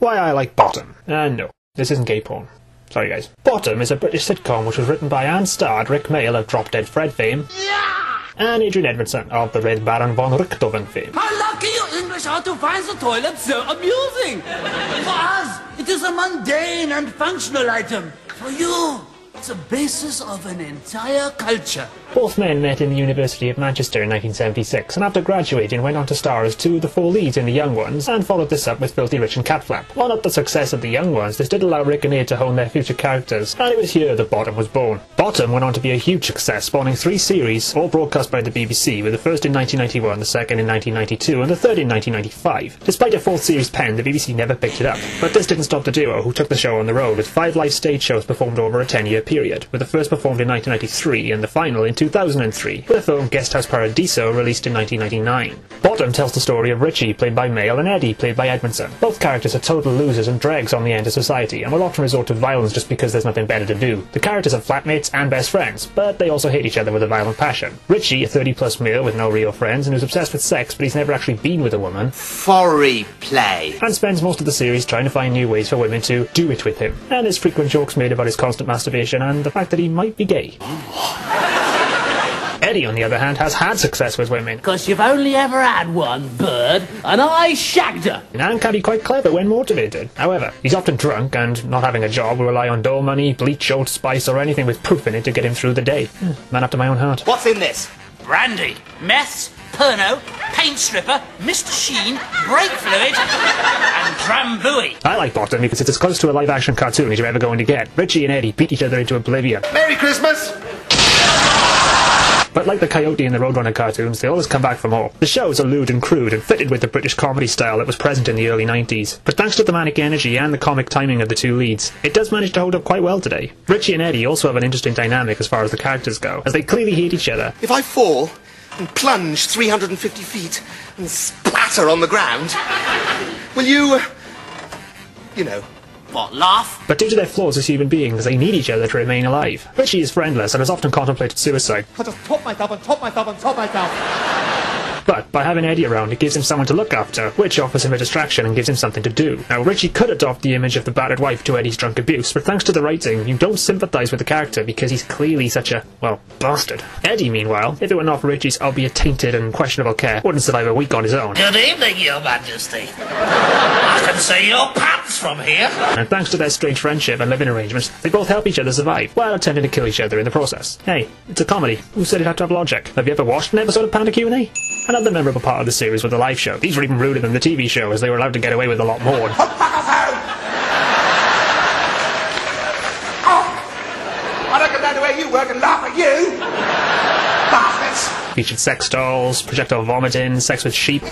Why I like Bottom. No, this isn't gay porn. Sorry guys. Bottom is a British sitcom which was written by and starred Rick Mail of Drop Dead Fred fame, and Adrian Edmondson of the Red Baron von Richthofen fame. How lucky you English are to find the toilet so amusing! For us, it is a mundane and functional item. For you, it's the basis of an entire culture. Both men met in the University of Manchester in 1976, and after graduating went on to star as two of the four leads in The Young Ones, and followed this up with Filthy Rich and Catflap. While not the success of The Young Ones, this did allow Rick and Ed to hone their future characters, and it was here that Bottom was born. Bottom went on to be a huge success, spawning 3 series, all broadcast by the BBC, with the first in 1991, the second in 1992, and the third in 1995. Despite a 4th series penned, the BBC never picked it up. But this didn't stop the duo, who took the show on the road, with 5 live stage shows performed over a 10-year period, with the first performed in 1993 and the final in 2003, with the film Guesthouse Paradiso released in 1999. Bottom tells the story of Richie, played by Mail, and Eddie, played by Edmondson. Both characters are total losers and dregs on the end of society, and will often resort to violence just because there's nothing better to do. The characters are flatmates and best friends, but they also hate each other with a violent passion. Richie, a 30-plus male with no real friends, and who's obsessed with sex, but he's never actually been with a woman. Foreplay. And spends most of the series trying to find new ways for women to do it with him, and there's frequent jokes made about his constant masturbation and the fact that he might be gay. Eddie, on the other hand, has had success with women. 'Cause you've only ever had one bird, and I shagged her. And can be quite clever when motivated. However, he's often drunk and, not having a job, will rely on dough money, bleach, Old Spice, or anything with proof in it to get him through the day. Man after my own heart. What's in this? Brandy, meths, Perno, paint stripper, Mr. Sheen, brake fluid, and Drambuie. I like Bottom because it's as close to a live-action cartoon as you're ever going to get. Richie and Eddie beat each other into oblivion. Merry Christmas! But like the Coyote and the Roadrunner cartoons, they always come back for more. The shows are lewd and crude and fitted with the British comedy style that was present in the early 90s. But thanks to the manic energy and the comic timing of the two leads, it does manage to hold up quite well today. Richie and Eddie also have an interesting dynamic as far as the characters go, as they clearly hate each other. If I fall and plunge 350 feet and splatter on the ground, will you know... What, laugh? But due to their flaws as human beings, they need each other to remain alive. Richie is friendless and has often contemplated suicide. I'll just top myself and top myself and top myself. But by having Eddie around, it gives him someone to look after, which offers him a distraction and gives him something to do. Now, Richie could adopt the image of the battered wife to Eddie's drunk abuse, but thanks to the writing, you don't sympathise with the character because he's clearly such a, well, bastard. Eddie, meanwhile, if it were not for Richie's albeit tainted and questionable care, wouldn't survive a week on his own. Good evening, Your Majesty. I can see your pants from here. And thanks to their strange friendship and living arrangements, they both help each other survive, while attempting to kill each other in the process. Hey, it's a comedy. Who said it had to have logic? Have you ever watched an episode of Panda Q&A? Another memorable part of the series was the live show. These were even ruder than the TV show, as they were allowed to get away with a lot more. I don't come down to where you work and laugh at you! Bastards! Featured sex dolls, projectile vomiting, sex with sheep,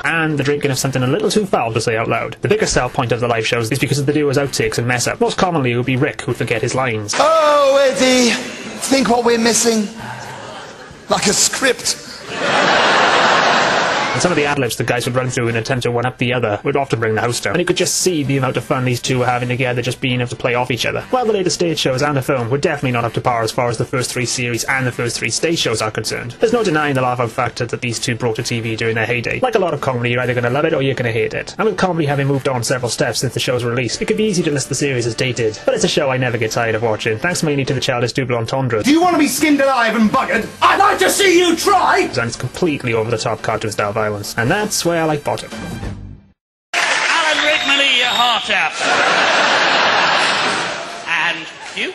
and the drinking of something a little too foul to say out loud. The biggest sell point of the live shows is because of the duo's outtakes and mess up. Most commonly it would be Rick who'd forget his lines. Oh, Eddie, think what we're missing? Like a script. And some of the ad-libs the guys would run through in an attempt to one-up the other would often bring the house down. And you could just see the amount of fun these two were having together, just being able to play off each other. While the later stage shows and the film were definitely not up to par as far as the first 3 series and the first 3 stage shows are concerned. There's no denying the laugh-out factor that these two brought to TV during their heyday. Like a lot of comedy, you're either going to love it or you're going to hate it. And with comedy having moved on several steps since the show's release, it could be easy to list the series as dated. But it's a show I never get tired of watching, thanks mainly to the childish double entendre. Do you want to be skinned alive and buggered? I'd like to see you try! And it's completely over-the-top cartoon-style violence. And that's why I like Bottom. Alan Rickman, eat your heart out. And you?